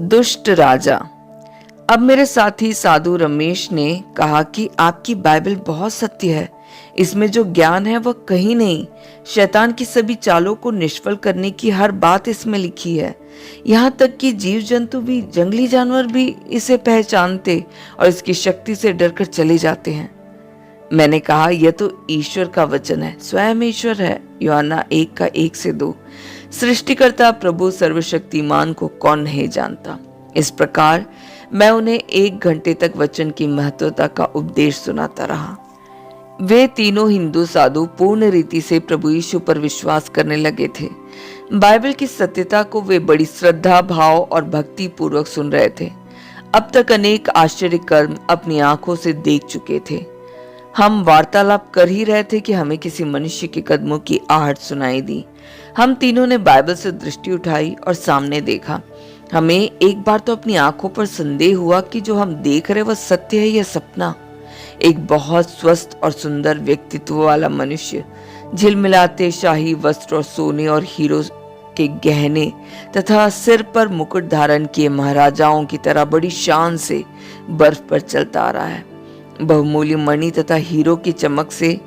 दुष्ट राजा। अब मेरे साथी साधु रमेश ने कहा कि आपकी बाइबल बहुत सत्य है, इसमें जो ज्ञान है वह कहीं नहीं। शैतान की सभी चालों को निष्फल करने की हर बात इसमें लिखी है। यहाँ तक कि जीव जंतु भी, जंगली जानवर भी इसे पहचानते और इसकी शक्ति से डरकर चले जाते हैं। मैंने कहा, यह तो ईश्वर का वचन है, स्वयं ईश्वर है। यूहन्ना 1:1-2। सृष्टिकर्ता प्रभु सर्वशक्तिमान को कौन नहीं जानता। इस प्रकार मैं उन्हें 1 घंटे तक वचन की महत्वता का उपदेश सुनाता रहा। वे तीनों हिंदू साधु पूर्ण रीति से प्रभु यीशु पर विश्वास करने लगे थे। बाइबल की सत्यता को वे बड़ी श्रद्धा, भाव और भक्ति पूर्वक सुन रहे थे। अब तक अनेक आश्चर्य कर्म अपनी आंखों से देख चुके थे। हम वार्तालाप कर ही रहे थे कि हमें किसी मनुष्य के कदमों की आहट सुनाई दी। हम तीनों ने बाइबल से दृष्टि उठाई और सामने देखा। हमें एक बार तो अपनी आंखों पर संदेह हुआ कि जो हम देख रहे वह सत्य है या सपना। एक बहुत स्वस्थ और सुंदर व्यक्तित्व वाला मनुष्य, झिलमिलाते शाही वस्त्र और सोने और हीरो के गहने तथा सिर पर मुकुट धारण किए महाराजाओं की तरह बड़ी शान से बर्फ पर चलता आ रहा है। बहुमूल्य मणि तथा हीरो की चमक से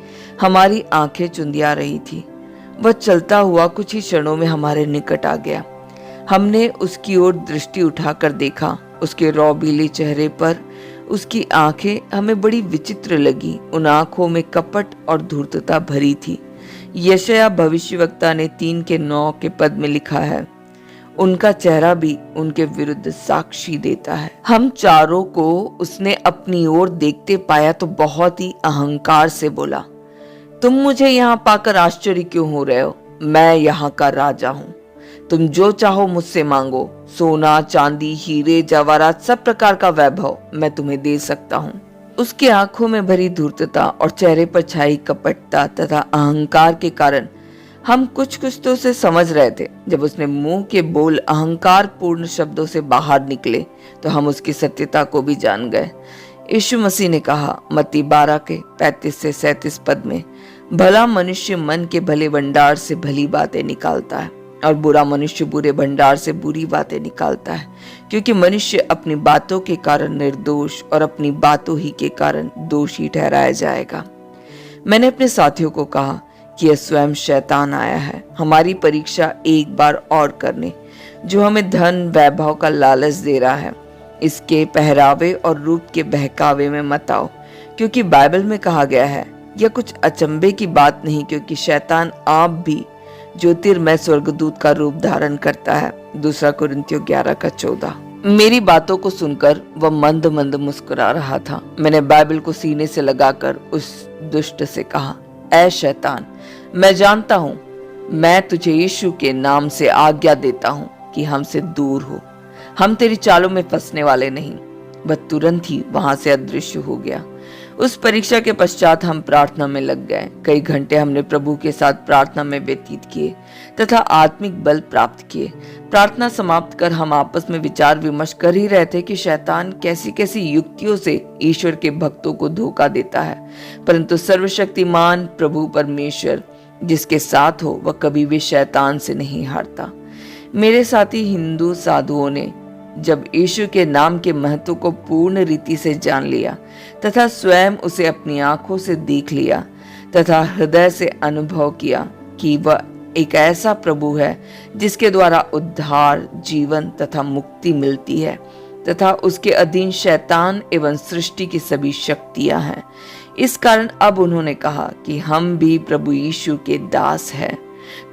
हमारी आंखें चुंधिया रही थी। वह चलता हुआ कुछ ही क्षणों में हमारे निकट आ गया। हमने उसकी ओर दृष्टि उठाकर देखा। उसके रौबीले चेहरे पर उसकी आंखें हमें बड़ी विचित्र लगी। उन आंखों में कपट और धूर्तता भरी थी। यशायाह भविष्यवक्ता ने 3:9 के पद में लिखा है, उनका चेहरा भी उनके विरुद्ध साक्षी देता है। हम चारों को उसने अपनी ओर देखते पाया तो बहुत ही अहंकार से बोला, तुम मुझे यहाँ पाकर आश्चर्य क्यों हो रहे हो? मैं यहाँ का राजा हूँ। तुम जो चाहो मुझसे मांगो। सोना, चांदी, हीरे, जवाहरात, सब प्रकार का वैभव मैं तुम्हें दे सकता हूँ। उसकी आंखों में भरी धूर्तता और चेहरे पर छाई कपटता तथा अहंकार के कारण हम कुछ तो उसे समझ रहे थे। जब उसने मुंह के बोल अहंकार पूर्ण शब्दों से बाहर निकले तो हम उसकी सत्यता को भी जान गए। यीशु मसीह ने कहा, मत्ती 12:35-37 पद में, भला मनुष्य मन के भले भंडार से भली बातें निकालता है और बुरा मनुष्य बुरे भंडार से बुरी बातें निकालता है, क्योंकि मनुष्य अपनी बातों के कारण निर्दोष और अपनी बातों ही के कारण दोषी ठहराया जाएगा। मैंने अपने साथियों को कहा कि यह स्वयं शैतान आया है हमारी परीक्षा एक बार और करने, जो हमें धन वैभव का लालच दे रहा है। इसके पहरावे और रूप के बहकावे में मत आओ, क्योंकि बाइबल में कहा गया है, यह कुछ अचंभे की बात नहीं, क्योंकि शैतान आप भी ज्योतिर्मय स्वर्गदूत का रूप धारण करता है। 2 कुरिन्थियों 11:14। मेरी बातों को सुनकर वह मंद मंद मुस्कुरा रहा था। मैंने बाइबल को सीने से लगाकर उस दुष्ट से कहा, ऐ शैतान, मैं जानता हूं, मैं तुझे यीशु के नाम से आज्ञा देता हूं कि हमसे दूर हो। हम तेरी चालों में फंसने वाले नहीं। वह तुरंत ही वहां से अदृश्य हो गया। उस परीक्षा के पश्चात हम प्रार्थना में लग गए। कई घंटे हमने प्रभु के साथ प्रार्थना में व्यतीत किए तथा आत्मिक बल प्राप्त किए। प्रार्थना समाप्त कर हम आपस में विचार विमर्श कर ही रहे थे कि शैतान कैसी कैसी युक्तियों से ईश्वर के भक्तों को धोखा देता है, परंतु सर्वशक्तिमान प्रभु परमेश्वर जिसके साथ हो वह कभी भी शैतान से नहीं हारता। मेरे साथी हिंदू साधुओं ने जब यीशु के नाम के महत्व को पूर्ण रीति से जान लिया तथा स्वयं उसे अपनी आंखों से देख लिया तथा हृदय से अनुभव किया कि वह एक ऐसा प्रभु है जिसके द्वारा उद्धार, जीवन तथा मुक्ति मिलती है तथा उसके अधीन शैतान एवं सृष्टि की सभी शक्तियां हैं, इस कारण अब उन्होंने कहा कि हम भी प्रभु यीशु के दास हैं,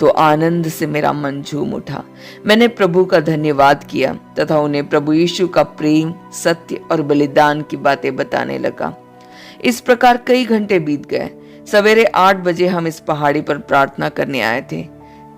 तो आनंद से मेरा मन झूम उठा। मैंने प्रभु का धन्यवाद किया तथा उन्हें प्रभु यीशु का प्रेम, सत्य और बलिदान की बातें बताने लगा। इस प्रकार कई घंटे बीत गए। सवेरे 8 बजे हम इस पहाड़ी पर प्रार्थना करने आए थे।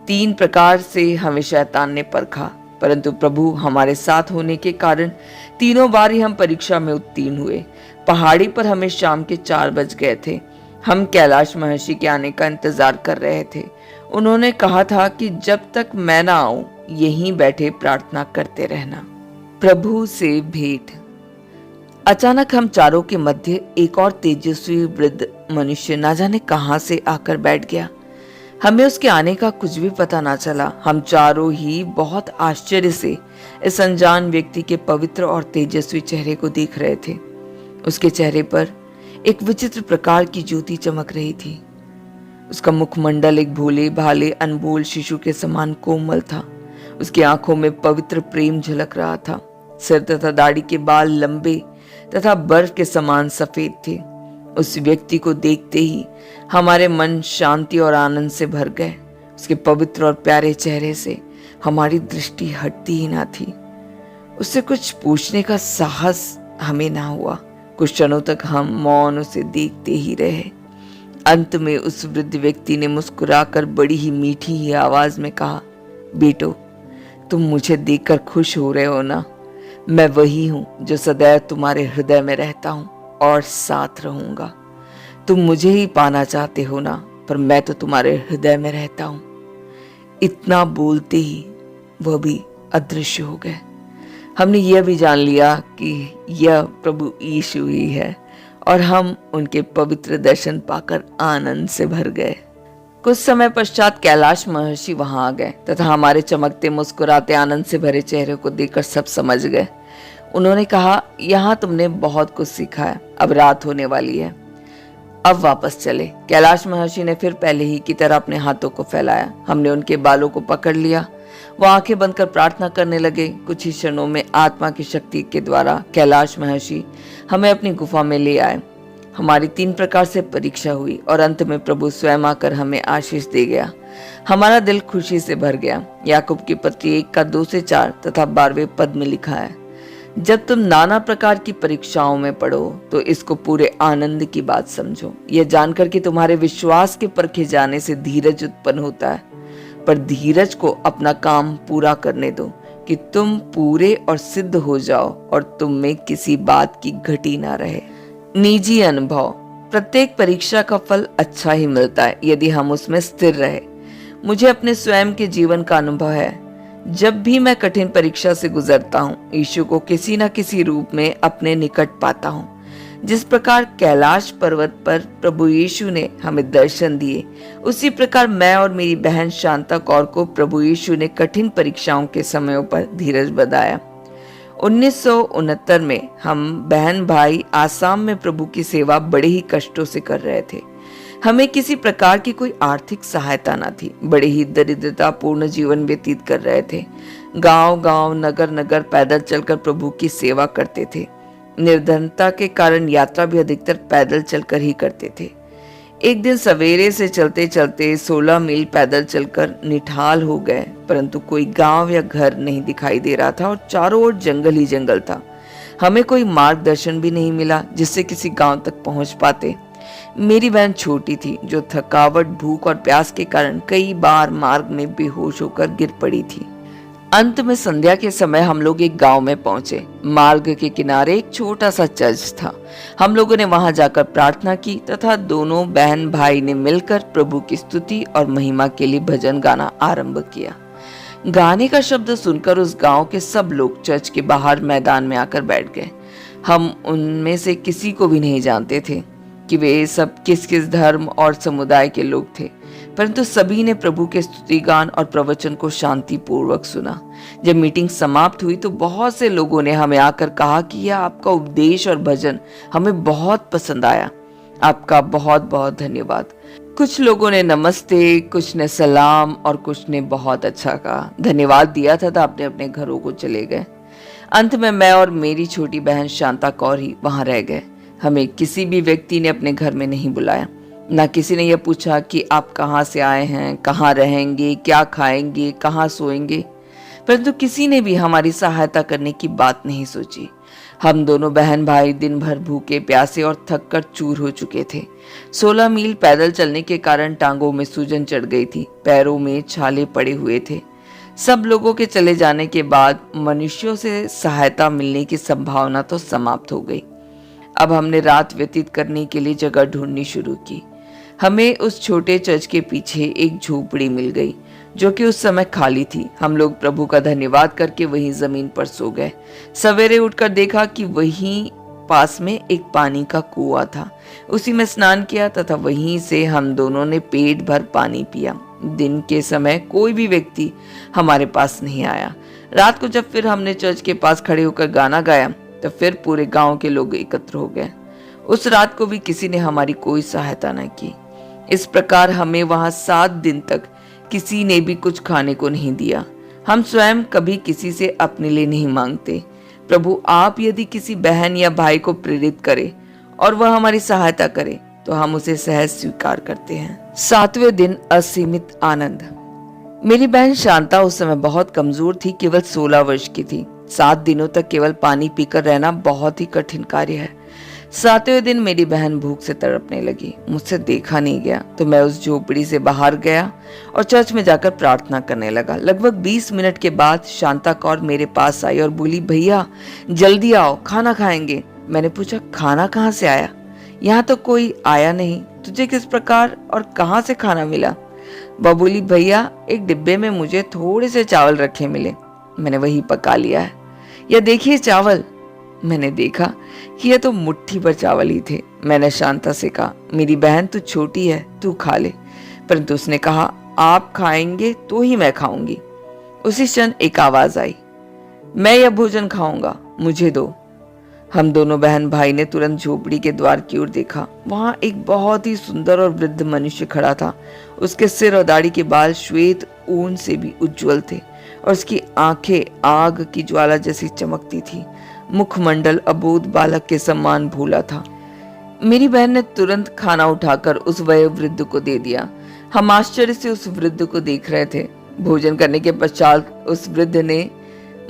3 प्रकार से हमें शैतान ने परखा, परंतु प्रभु हमारे साथ होने के कारण तीनों बार ही हम परीक्षा में उत्तीर्ण हुए। पहाड़ी पर हमें शाम के 4 बज गए थे। हम कैलाश महर्षि के आने का इंतजार कर रहे थे। उन्होंने कहा था कि जब तक मैं ना आऊं यहीं बैठे प्रार्थना करते रहना। प्रभु से भेंट। अचानक हम चारों के मध्य एक और तेजस्वी वृद्ध मनुष्य ना जाने कहां से आकर बैठ गया। हमें उसके आने का कुछ भी पता ना चला। हम चारों ही बहुत आश्चर्य से इस अनजान व्यक्ति के पवित्र और तेजस्वी चेहरे को देख रहे थे। उसके चेहरे पर एक विचित्र प्रकार की ज्योति चमक रही थी। उसका मुखमंडल एक भोले भाले अनमोल शिशु के समान कोमल था। उसकी आंखों में पवित्र प्रेम झलक रहा था। सिर तथा दाढ़ी के बाल लंबे तथा बर्फ के समान सफेद थे। उस व्यक्ति को देखते ही हमारे मन शांति और आनंद से भर गए। उसके पवित्र और प्यारे चेहरे से हमारी दृष्टि हटती ही ना थी। उससे कुछ पूछने का साहस हमें ना हुआ। कुछ क्षणों तक हम मौन उसे देखते ही रहे। अंत में उस वृद्ध व्यक्ति ने मुस्कुराकर बड़ी ही मीठी ही आवाज में कहा, बेटो, तुम मुझे देखकर खुश हो रहे हो ना? मैं वही हूं जो सदैव तुम्हारे हृदय में रहता हूं और साथ रहूंगा। तुम मुझे ही पाना चाहते हो ना, पर मैं तो तुम्हारे हृदय में रहता हूं। इतना बोलते ही वह भी अदृश्य हो गए। हमने यह भी जान लिया कि यह प्रभु यीशु ही है और हम उनके पवित्र दर्शन पाकर आनंद से भर गए। कुछ समय पश्चात कैलाश महर्षि वहां आ गए तथा हमारे चमकते मुस्कुराते आनंद से भरे चेहरे को देखकर सब समझ गए। उन्होंने कहा, यहाँ तुमने बहुत कुछ सीखा है, अब रात होने वाली है, अब वापस चले। कैलाश महर्षि ने फिर पहले ही की तरह अपने हाथों को फैलाया। हमने उनके बालों को पकड़ लिया। वो आंखें बंद कर प्रार्थना करने लगे। कुछ ही क्षणों में आत्मा की शक्ति के द्वारा कैलाश महर्षि हमें अपनी गुफा में ले आए। हमारी 3 प्रकार से परीक्षा हुई और अंत में प्रभु स्वयं आकर हमें आशीष दे गया। हमारा दिल खुशी से भर गया। याकूब की पत्री 1 का 2 से 4 तथा 12वें पद में लिखा है, जब तुम नाना प्रकार की परीक्षाओं में पड़ो तो इसको पूरे आनंद की बात समझो, यह जानकर कि तुम्हारे विश्वास के परखे जाने से धीरज उत्पन्न होता है। पर धीरज को अपना काम पूरा करने दो कि तुम पूरे और सिद्ध हो जाओ और तुम में किसी बात की घटी ना रहे। निजी अनुभव, प्रत्येक परीक्षा का फल अच्छा ही मिलता है यदि हम उसमें स्थिर रहे। मुझे अपने स्वयं के जीवन का अनुभव है। जब भी मैं कठिन परीक्षा से गुजरता हूँ, यीशु को किसी न किसी रूप में अपने निकट पाता हूँ। जिस प्रकार कैलाश पर्वत पर प्रभु यीशु ने हमें दर्शन दिए, उसी प्रकार मैं और मेरी बहन शांता कौर को प्रभु यीशु ने कठिन परीक्षाओं के समयों पर धीरज बंधाया। 1969 में हम बहन भाई आसाम में प्रभु की सेवा बड़े ही कष्टों से कर रहे थे। हमें किसी प्रकार की कोई आर्थिक सहायता न थी। बड़े ही दरिद्रतापूर्ण जीवन व्यतीत कर रहे थे। गांव-गांव, नगर-नगर पैदल चलकर प्रभु की सेवा करते थे। निर्धनता के कारण यात्रा भी अधिकतर पैदल चलकर ही करते थे। एक दिन सवेरे से चलते चलते 16 मील पैदल चलकर निठाल हो गए, परंतु कोई गांव या घर नहीं दिखाई दे रहा था और चारों ओर जंगल ही जंगल था। हमें कोई मार्गदर्शन भी नहीं मिला जिससे किसी गांव तक पहुंच पाते। मेरी बहन छोटी थी जो थकावट, भूख और प्यास के कारण कई बार मार्ग में बेहोश होकर गिर पड़ी थी। अंत में संध्या के समय हम लोग एक गांव में पहुंचे। मार्ग के किनारे एक छोटा सा चर्च था। हम लोगों ने वहां जाकर प्रार्थना की तथा दोनों बहन भाई ने मिलकर प्रभु की स्तुति और महिमा के लिए भजन गाना आरंभ किया। गाने का शब्द सुनकर उस गांव के सब लोग चर्च के बाहर मैदान में आकर बैठ गए। हम उनमें से किसी को भी नहीं जानते थे कि वे सब किस किस धर्म और समुदाय के लोग थे, परंतु सभी ने प्रभु के स्तुति गान और प्रवचन को शांति पूर्वक सुना। जब मीटिंग समाप्त हुई तो बहुत से लोगों ने हमें आकर कहा कि यह आपका उपदेश और भजन हमें बहुत पसंद आया। आपका बहुत बहुत धन्यवाद। कुछ लोगों ने नमस्ते, कुछ ने सलाम और कुछ ने बहुत अच्छा कहा, धन्यवाद दिया था अपने अपने घरों को चले गए। अंत में मैं और मेरी छोटी बहन शांता कौर ही वहां रह गए। हमें किसी भी व्यक्ति ने अपने घर में नहीं बुलाया। ना किसी ने यह पूछा कि आप कहाँ से आए हैं, कहाँ रहेंगे, क्या खाएंगे, कहाँ सोएंगे, परंतु किसी ने भी हमारी सहायता करने की बात नहीं सोची। हम दोनों बहन भाई दिन भर भूखे प्यासे और थक कर चूर हो चुके थे। 16 मील पैदल चलने के कारण टांगों में सूजन चढ़ गई थी, पैरों में छाले पड़े हुए थे। सब लोगों के चले जाने के बाद मनुष्यों से सहायता मिलने की संभावना तो समाप्त हो गई। अब हमने रात व्यतीत करने के लिए जगह ढूंढनी शुरू की। हमें उस छोटे चर्च के पीछे एक झोपड़ी मिल गई जो कि उस समय खाली थी। हम लोग प्रभु का धन्यवाद करके वहीं जमीन पर सो गए। सवेरे उठकर देखा कि वहीं पास में एक पानी का कुआं था। उसी में स्नान किया तथा वहीं से हम दोनों ने पेट भर पानी पिया। दिन के समय कोई भी व्यक्ति हमारे पास नहीं आया। रात को जब फिर हमने चर्च के पास खड़े होकर गाना गाया तो फिर पूरे गांव के लोग एकत्र हो गए। उस रात को भी किसी ने हमारी कोई सहायता न की। इस प्रकार हमें वहां 7 दिन तक किसी ने भी कुछ खाने को नहीं दिया। हम स्वयं कभी किसी से अपने लिए नहीं मांगते। प्रभु आप यदि किसी बहन या भाई को प्रेरित करे और वह हमारी सहायता करे तो हम उसे सहज स्वीकार करते हैं। 7वें दिन असीमित आनंद। मेरी बहन शांता उस समय बहुत कमजोर थी, केवल 16 वर्ष की थी। 7 दिनों तक केवल पानी पीकर रहना बहुत ही कठिन कार्य है। 7वें दिन मेरी बहन भूख से तड़पने लगी। मुझसे देखा नहीं गया तो मैं उस झोपड़ी से बाहर गया और चर्च में जाकर प्रार्थना करने लगा। लगभग 20 मिनट के बाद शांता कौर मेरे पास आई और बोली, भैया जल्दी आओ, खाना खाएंगे। मैंने पूछा, खाना कहाँ से आया? यहाँ तो कोई आया नहीं, तुझे किस प्रकार और कहाँ से खाना मिला? वह बोली, भैया एक डिब्बे में मुझे थोड़े से चावल रखे मिले, मैंने वही पका लिया है। यह देखिए चावल। मैंने देखा कि यह तो मुट्ठी भर चावल ही थे। मैंने शांता से कहा, मेरी बहन तू छोटी है, तू खा ले। परंतु उसने कहा, आप खाएंगे तो ही मैं खाऊंगी। उसी क्षण एक आवाज आई, मैं यह भोजन खाऊंगा, मुझे दो। हम दोनों बहन भाई ने तुरंत झोपड़ी के द्वार की ओर देखा। वहां एक बहुत ही सुंदर और वृद्ध मनुष्य खड़ा था। उसके सिर और दाढ़ी के बाल श्वेत ऊन से भी उज्जवल थे और उसकी आंखें आग की ज्वाला जैसी चमकती थी। मुखमंडल अबोध बालक के समान भूला था। मेरी बहन ने तुरंत खाना उठाकर उस वयोवृद्ध को दे दिया। हम आश्चर्य से उस वृद्ध को देख रहे थे। भोजन करने के पश्चात उस वृद्ध ने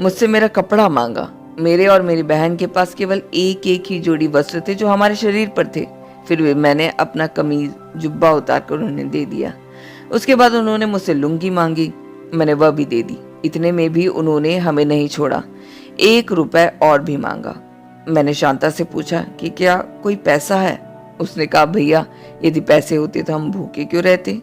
मुझसे मेरा कपड़ा मांगा। मेरे और मेरी बहन के पास केवल एक एक ही जोड़ी वस्त्र थे जो हमारे शरीर पर थे। फिर भी मैंने अपना कमीज जुब्बा उतारकर उन्हें दे दिया। उसके बाद उन्होंने मुझसे लुंगी मांगी, मैंने वह भी दे दी। इतने में भी उन्होंने हमें नहीं छोड़ा, 1 रुपए और भी मांगा। मैंने शांता से पूछा कि क्या कोई पैसा है? उसने कहा, भैया यदि पैसे होते तो हम भूखे क्यों रहते?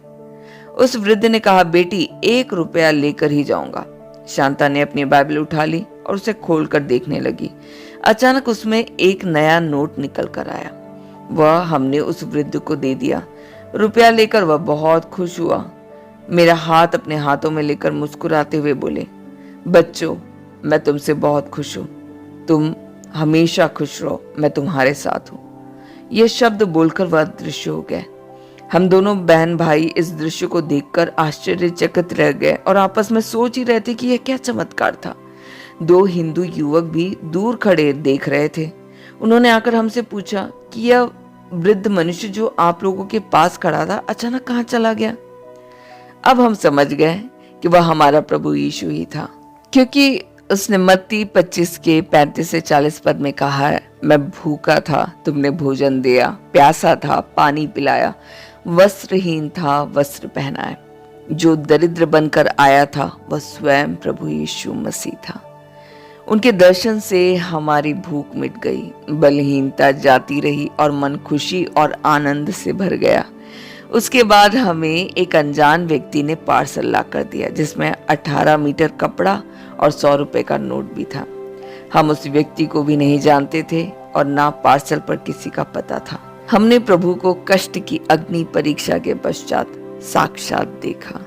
उस वृद्ध ने कहा, बेटी 1 रुपया लेकर ही जाऊंगा। शांता ने अपनी बाइबल उठा ली और उसे खोलकर देखने लगी। अचानक उसमें एक नया नोट निकल कर आया। वह हमने उस वृद्ध को दे दिया। रुपया लेकर वह बहुत खुश हुआ। मेरा हाथ अपने हाथों में लेकर मुस्कुराते हुए बोले, बच्चों मैं तुमसे बहुत खुश हूं, तुम हमेशा खुश रहो, मैं तुम्हारे साथ हूं। यह शब्द बोलकर वह अदृश्य हो गए। हम दोनों बहन भाई इस दृश्य को देखकर आश्चर्यचकित रह गए और आपस में सोच ही रहे थे कि यह क्या चमत्कार था। 2 हिंदू युवक भी दूर खड़े देख रहे थे। उन्होंने आकर हमसे पूछा कि यह वृद्ध मनुष्य जो आप लोगों के पास खड़ा था अचानक कहाँ चला गया? अब हम समझ गए कि वह हमारा प्रभु यीशु ही था, क्योंकि उसने मत्ती 25 के 35 से 40 पद में कहा है, मैं भूखा था, तुमने भोजन दिया, प्यासा था, पानी पिलाया, वस्त्रहीन था, वस्त्र पहनाए। जो दरिद्र बनकर आया था वह स्वयं प्रभु यीशु मसीह था। उनके दर्शन से हमारी भूख मिट गई, बलहीनता जाती रही और मन खुशी और आनंद से भर गया। उसके बाद हमें एक अनजान व्यक्ति ने पार्सल ला कर दिया जिसमें 18 मीटर कपड़ा और 100 रुपए का नोट भी था। हम उस व्यक्ति को भी नहीं जानते थे और ना पार्सल पर किसी का पता था। हमने प्रभु को कष्ट की अग्नि परीक्षा के पश्चात साक्षात देखा।